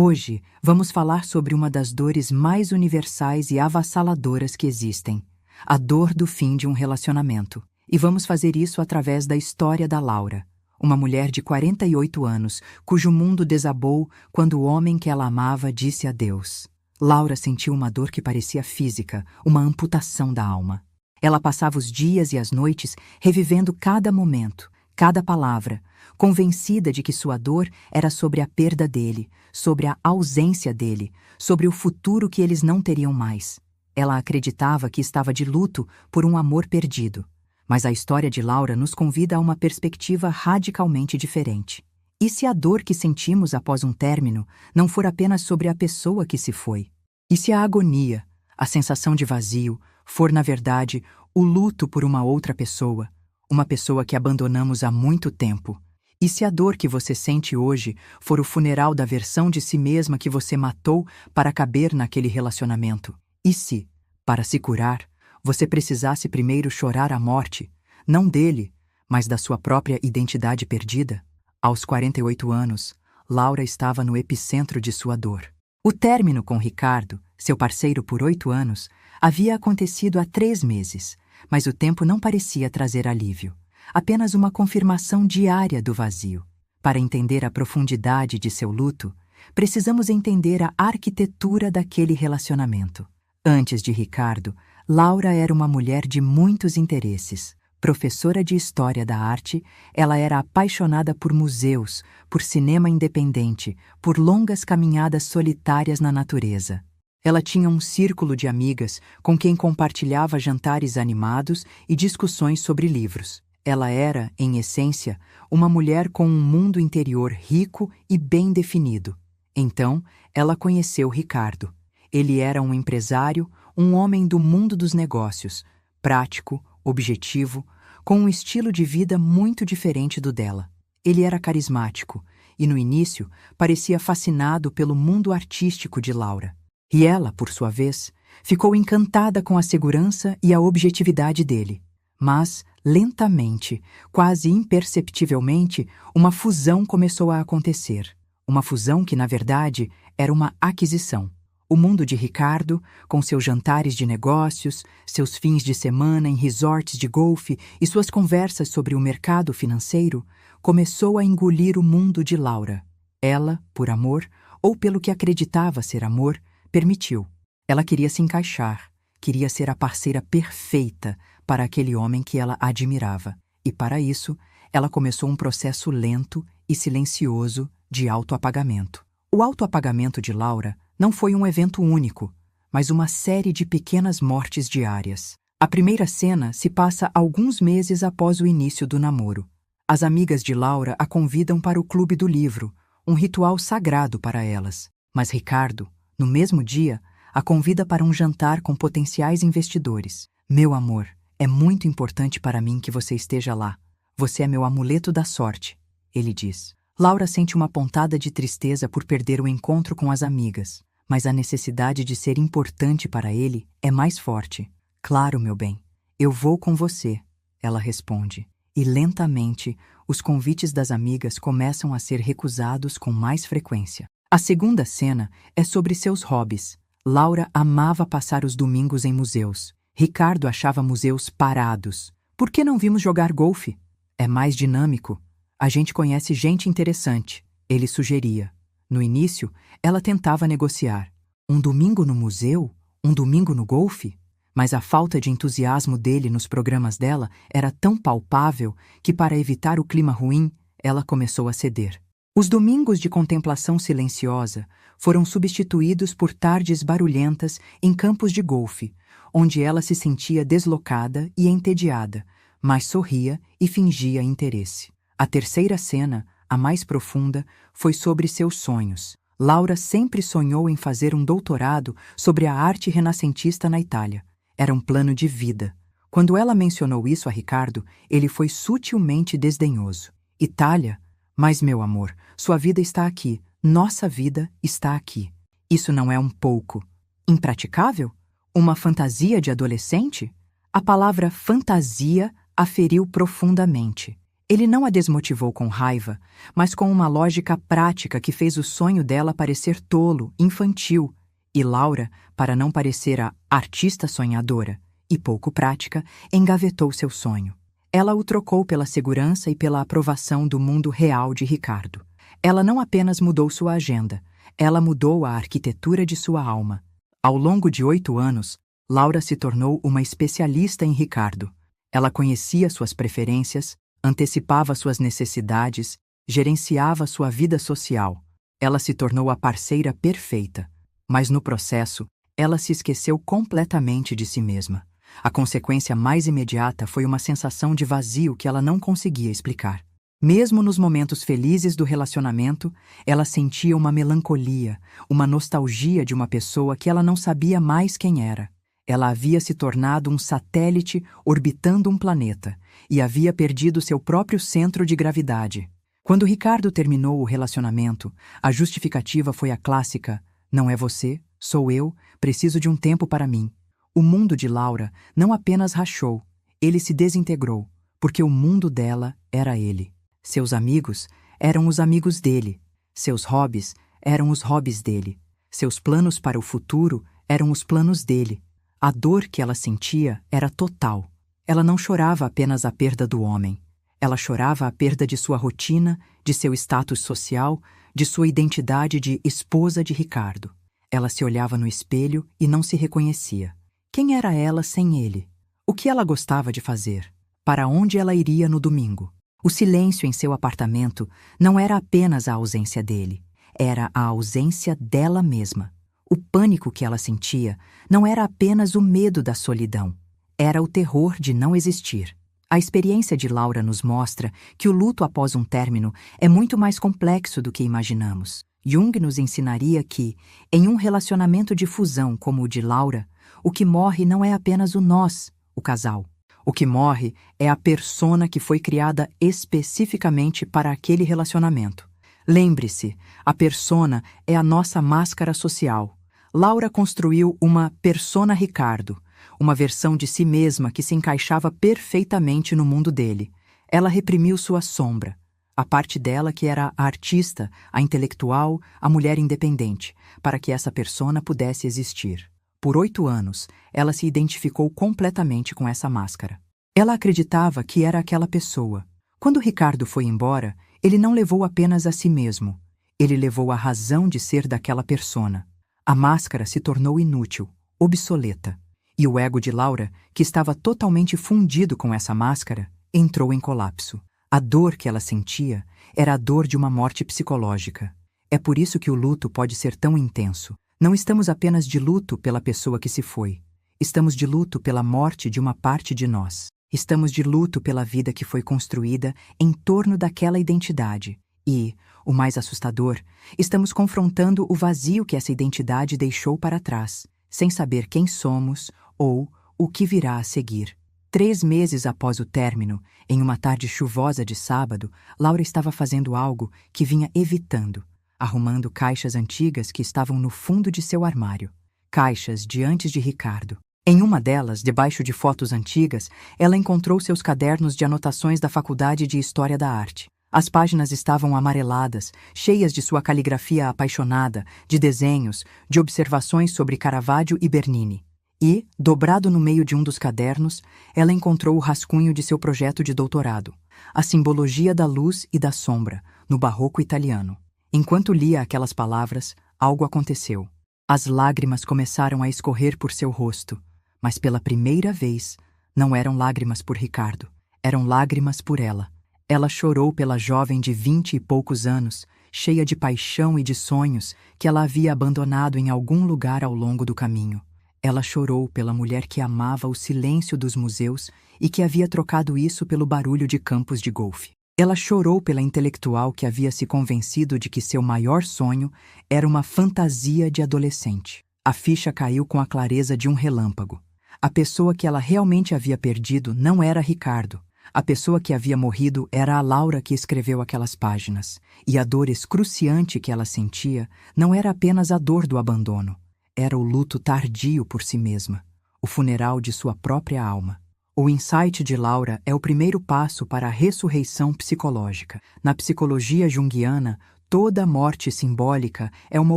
Hoje, vamos falar sobre uma das dores mais universais e avassaladoras que existem, a dor do fim de um relacionamento. E vamos fazer isso através da história da Laura, uma mulher de 48 anos, cujo mundo desabou quando o homem que ela amava disse adeus. Laura sentiu uma dor que parecia física, uma amputação da alma. Ela passava os dias e as noites revivendo cada momento, cada palavra, convencida de que sua dor era sobre a perda dele, sobre a ausência dele, sobre o futuro que eles não teriam mais. Ela acreditava que estava de luto por um amor perdido. Mas a história de Laura nos convida a uma perspectiva radicalmente diferente. E se a dor que sentimos após um término não for apenas sobre a pessoa que se foi? E se a agonia, a sensação de vazio, for, na verdade, o luto por uma outra pessoa, uma pessoa que abandonamos há muito tempo? E se a dor que você sente hoje for o funeral da versão de si mesma que você matou para caber naquele relacionamento? E se, para se curar, você precisasse primeiro chorar a morte, não dele, mas da sua própria identidade perdida? Aos 48 anos, Laura estava no epicentro de sua dor. O término com Ricardo, seu parceiro por 8 anos, havia acontecido há 3 meses, mas o tempo não parecia trazer alívio. Apenas uma confirmação diária do vazio. Para entender a profundidade de seu luto, precisamos entender a arquitetura daquele relacionamento. Antes de Ricardo, Laura era uma mulher de muitos interesses. Professora de História da Arte, ela era apaixonada por museus, por cinema independente, por longas caminhadas solitárias na natureza. Ela tinha um círculo de amigas com quem compartilhava jantares animados e discussões sobre livros. Ela era, em essência, uma mulher com um mundo interior rico e bem definido. Então, ela conheceu Ricardo. Ele era um empresário, um homem do mundo dos negócios, prático, objetivo, com um estilo de vida muito diferente do dela. Ele era carismático e, no início, parecia fascinado pelo mundo artístico de Laura. E ela, por sua vez, ficou encantada com a segurança e a objetividade dele. Mas, lentamente, quase imperceptivelmente, uma fusão começou a acontecer. Uma fusão que, na verdade, era uma aquisição. O mundo de Ricardo, com seus jantares de negócios, seus fins de semana em resorts de golfe e suas conversas sobre o mercado financeiro, começou a engolir o mundo de Laura. Ela, por amor, ou pelo que acreditava ser amor, permitiu. Ela queria se encaixar, queria ser a parceira perfeita para aquele homem que ela admirava. E para isso, ela começou um processo lento e silencioso de autoapagamento. O autoapagamento de Laura não foi um evento único, mas uma série de pequenas mortes diárias. A primeira cena se passa alguns meses após o início do namoro. As amigas de Laura a convidam para o Clube do Livro, um ritual sagrado para elas. Mas Ricardo, no mesmo dia, a convida para um jantar com potenciais investidores. Meu amor, é muito importante para mim que você esteja lá. Você é meu amuleto da sorte, ele diz. Laura sente uma pontada de tristeza por perder o encontro com as amigas, mas a necessidade de ser importante para ele é mais forte. Claro, meu bem, eu vou com você, ela responde. E lentamente, os convites das amigas começam a ser recusados com mais frequência. A segunda cena é sobre seus hobbies. Laura amava passar os domingos em museus. Ricardo achava museus parados. Por que não vimos jogar golfe? É mais dinâmico. A gente conhece gente interessante, ele sugeria. No início, ela tentava negociar. Um domingo no museu? Um domingo no golfe? Mas a falta de entusiasmo dele nos programas dela era tão palpável que, para evitar o clima ruim, ela começou a ceder. Os domingos de contemplação silenciosa foram substituídos por tardes barulhentas em campos de golfe, onde ela se sentia deslocada e entediada, mas sorria e fingia interesse. A terceira cena, a mais profunda, foi sobre seus sonhos. Laura sempre sonhou em fazer um doutorado sobre a arte renascentista na Itália. Era um plano de vida. Quando ela mencionou isso a Ricardo, ele foi sutilmente desdenhoso. Itália? Mas, meu amor, sua vida está aqui. Nossa vida está aqui. Isso não é um pouco impraticável? Uma fantasia de adolescente? A palavra fantasia a feriu profundamente. Ele não a desmotivou com raiva, mas com uma lógica prática que fez o sonho dela parecer tolo, infantil, e Laura, para não parecer a artista sonhadora e pouco prática, engavetou seu sonho. Ela o trocou pela segurança e pela aprovação do mundo real de Ricardo. Ela não apenas mudou sua agenda, ela mudou a arquitetura de sua alma. Ao longo de 8 anos, Laura se tornou uma especialista em Ricardo. Ela conhecia suas preferências, antecipava suas necessidades, gerenciava sua vida social. Ela se tornou a parceira perfeita. Mas no processo, ela se esqueceu completamente de si mesma. A consequência mais imediata foi uma sensação de vazio que ela não conseguia explicar. Mesmo nos momentos felizes do relacionamento, ela sentia uma melancolia, uma nostalgia de uma pessoa que ela não sabia mais quem era. Ela havia se tornado um satélite orbitando um planeta e havia perdido seu próprio centro de gravidade. Quando Ricardo terminou o relacionamento, a justificativa foi a clássica: não é você, sou eu, preciso de um tempo para mim. O mundo de Laura não apenas rachou, ele se desintegrou, porque o mundo dela era ele. Seus amigos eram os amigos dele, seus hobbies eram os hobbies dele, seus planos para o futuro eram os planos dele. A dor que ela sentia era total. Ela não chorava apenas a perda do homem. Ela chorava a perda de sua rotina, de seu status social, de sua identidade de esposa de Ricardo. Ela se olhava no espelho e não se reconhecia. Quem era ela sem ele? O que ela gostava de fazer? Para onde ela iria no domingo? O silêncio em seu apartamento não era apenas a ausência dele, era a ausência dela mesma. O pânico que ela sentia não era apenas o medo da solidão, era o terror de não existir. A experiência de Laura nos mostra que o luto após um término é muito mais complexo do que imaginamos. Jung nos ensinaria que, em um relacionamento de fusão como o de Laura, o que morre não é apenas o nós, o casal. O que morre é a persona que foi criada especificamente para aquele relacionamento. Lembre-se, a persona é a nossa máscara social. Laura construiu uma persona Ricardo, uma versão de si mesma que se encaixava perfeitamente no mundo dele. Ela reprimiu sua sombra, a parte dela que era a artista, a intelectual, a mulher independente, para que essa persona pudesse existir. Por 8 anos, ela se identificou completamente com essa máscara. Ela acreditava que era aquela pessoa. Quando Ricardo foi embora, ele não levou apenas a si mesmo. Ele levou a razão de ser daquela persona. A máscara se tornou inútil, obsoleta. E o ego de Laura, que estava totalmente fundido com essa máscara, entrou em colapso. A dor que ela sentia era a dor de uma morte psicológica. É por isso que o luto pode ser tão intenso. Não estamos apenas de luto pela pessoa que se foi. Estamos de luto pela morte de uma parte de nós. Estamos de luto pela vida que foi construída em torno daquela identidade. E, o mais assustador, estamos confrontando o vazio que essa identidade deixou para trás, sem saber quem somos ou o que virá a seguir. 3 meses após o término, em uma tarde chuvosa de sábado, Laura estava fazendo algo que vinha evitando, arrumando caixas antigas que estavam no fundo de seu armário. Caixas de antes de Ricardo. Em uma delas, debaixo de fotos antigas, ela encontrou seus cadernos de anotações da Faculdade de História da Arte. As páginas estavam amareladas, cheias de sua caligrafia apaixonada, de desenhos, de observações sobre Caravaggio e Bernini. E, dobrado no meio de um dos cadernos, ela encontrou o rascunho de seu projeto de doutorado, A Simbologia da Luz e da Sombra, no Barroco Italiano. Enquanto lia aquelas palavras, algo aconteceu. As lágrimas começaram a escorrer por seu rosto, mas pela primeira vez, não eram lágrimas por Ricardo, eram lágrimas por ela. Ela chorou pela jovem de 20 e poucos anos, cheia de paixão e de sonhos que ela havia abandonado em algum lugar ao longo do caminho. Ela chorou pela mulher que amava o silêncio dos museus e que havia trocado isso pelo barulho de campos de golfe. Ela chorou pela intelectual que havia se convencido de que seu maior sonho era uma fantasia de adolescente. A ficha caiu com a clareza de um relâmpago. A pessoa que ela realmente havia perdido não era Ricardo. A pessoa que havia morrido era a Laura que escreveu aquelas páginas. E a dor excruciante que ela sentia não era apenas a dor do abandono. Era o luto tardio por si mesma, o funeral de sua própria alma. O insight de Laura é o primeiro passo para a ressurreição psicológica. Na psicologia junguiana, toda morte simbólica é uma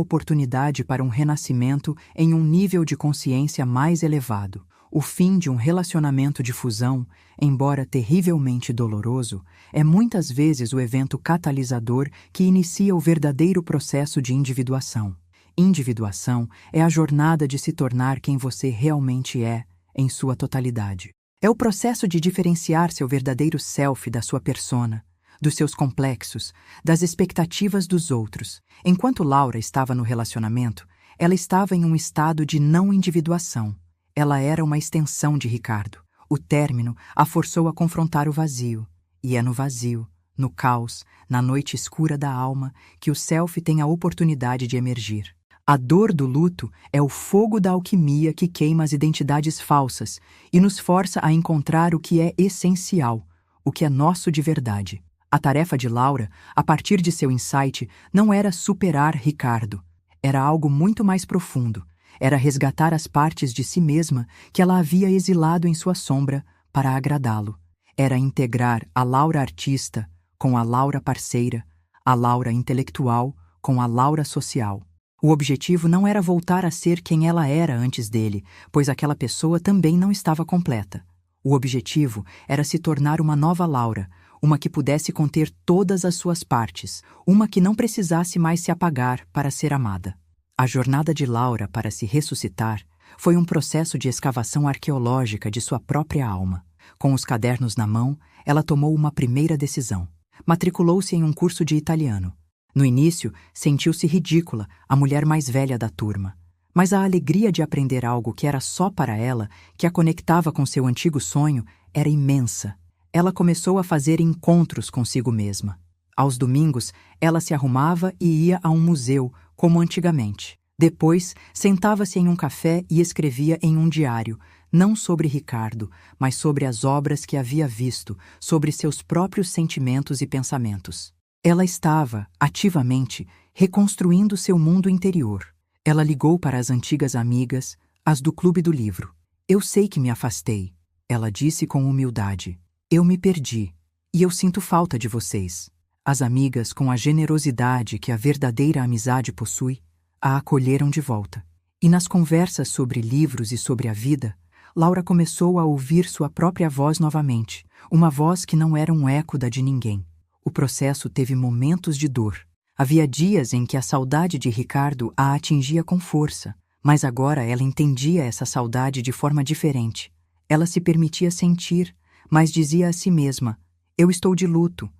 oportunidade para um renascimento em um nível de consciência mais elevado. O fim de um relacionamento de fusão, embora terrivelmente doloroso, é muitas vezes o evento catalisador que inicia o verdadeiro processo de individuação. Individuação é a jornada de se tornar quem você realmente é, em sua totalidade. É o processo de diferenciar seu verdadeiro self da sua persona, dos seus complexos, das expectativas dos outros. Enquanto Laura estava no relacionamento, ela estava em um estado de não individuação. Ela era uma extensão de Ricardo. O término a forçou a confrontar o vazio. E é no vazio, no caos, na noite escura da alma, que o self tem a oportunidade de emergir. A dor do luto é o fogo da alquimia que queima as identidades falsas e nos força a encontrar o que é essencial, o que é nosso de verdade. A tarefa de Laura, a partir de seu insight, não era superar Ricardo. Era algo muito mais profundo. Era resgatar as partes de si mesma que ela havia exilado em sua sombra para agradá-lo. Era integrar a Laura artista com a Laura parceira, a Laura intelectual com a Laura social. O objetivo não era voltar a ser quem ela era antes dele, pois aquela pessoa também não estava completa. O objetivo era se tornar uma nova Laura, uma que pudesse conter todas as suas partes, uma que não precisasse mais se apagar para ser amada. A jornada de Laura para se ressuscitar foi um processo de escavação arqueológica de sua própria alma. Com os cadernos na mão, ela tomou uma primeira decisão. Matriculou-se em um curso de italiano. No início, sentiu-se ridícula, a mulher mais velha da turma. Mas a alegria de aprender algo que era só para ela, que a conectava com seu antigo sonho, era imensa. Ela começou a fazer encontros consigo mesma. Aos domingos, ela se arrumava e ia a um museu, como antigamente. Depois, sentava-se em um café e escrevia em um diário, não sobre Ricardo, mas sobre as obras que havia visto, sobre seus próprios sentimentos e pensamentos. Ela estava, ativamente, reconstruindo seu mundo interior. Ela ligou para as antigas amigas, as do Clube do Livro. Eu sei que me afastei, ela disse com humildade. Eu me perdi, e eu sinto falta de vocês. As amigas, com a generosidade que a verdadeira amizade possui, a acolheram de volta. E nas conversas sobre livros e sobre a vida, Laura começou a ouvir sua própria voz novamente, uma voz que não era um eco da de ninguém. O processo teve momentos de dor. Havia dias em que a saudade de Ricardo a atingia com força, mas agora ela entendia essa saudade de forma diferente. Ela se permitia sentir, mas dizia a si mesma: eu estou de luto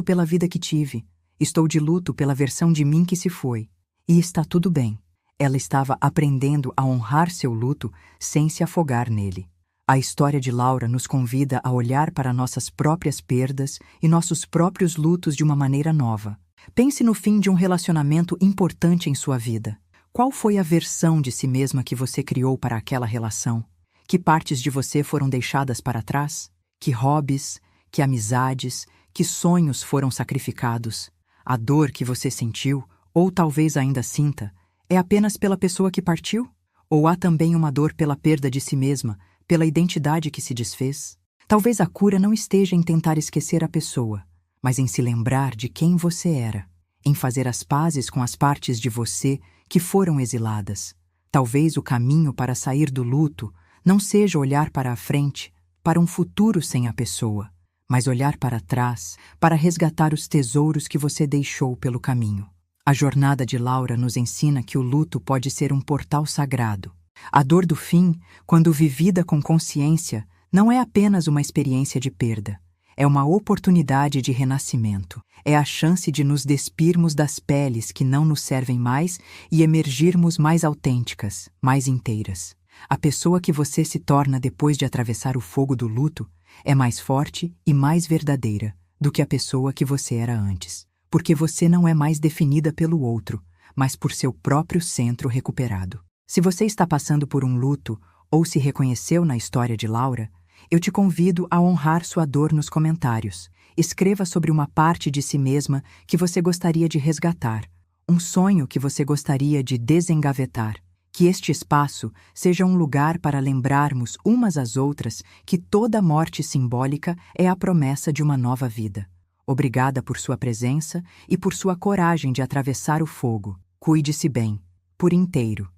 pela vida que tive, estou de luto pela versão de mim que se foi. E está tudo bem. Ela estava aprendendo a honrar seu luto sem se afogar nele. A história de Laura nos convida a olhar para nossas próprias perdas e nossos próprios lutos de uma maneira nova. Pense no fim de um relacionamento importante em sua vida. Qual foi a versão de si mesma que você criou para aquela relação? Que partes de você foram deixadas para trás? Que hobbies, que amizades, que sonhos foram sacrificados? A dor que você sentiu, ou talvez ainda sinta, é apenas pela pessoa que partiu? Ou há também uma dor pela perda de si mesma, pela identidade que se desfez? Talvez a cura não esteja em tentar esquecer a pessoa, mas em se lembrar de quem você era, em fazer as pazes com as partes de você que foram exiladas. Talvez o caminho para sair do luto não seja olhar para a frente, para um futuro sem a pessoa, mas olhar para trás, para resgatar os tesouros que você deixou pelo caminho. A jornada de Laura nos ensina que o luto pode ser um portal sagrado. A dor do fim, quando vivida com consciência, não é apenas uma experiência de perda. É uma oportunidade de renascimento. É a chance de nos despirmos das peles que não nos servem mais e emergirmos mais autênticas, mais inteiras. A pessoa que você se torna depois de atravessar o fogo do luto é mais forte e mais verdadeira do que a pessoa que você era antes. Porque você não é mais definida pelo outro, mas por seu próprio centro recuperado. Se você está passando por um luto ou se reconheceu na história de Laura, eu te convido a honrar sua dor nos comentários. Escreva sobre uma parte de si mesma que você gostaria de resgatar, um sonho que você gostaria de desengavetar. Que este espaço seja um lugar para lembrarmos umas às outras que toda morte simbólica é a promessa de uma nova vida. Obrigada por sua presença e por sua coragem de atravessar o fogo. Cuide-se bem, por inteiro.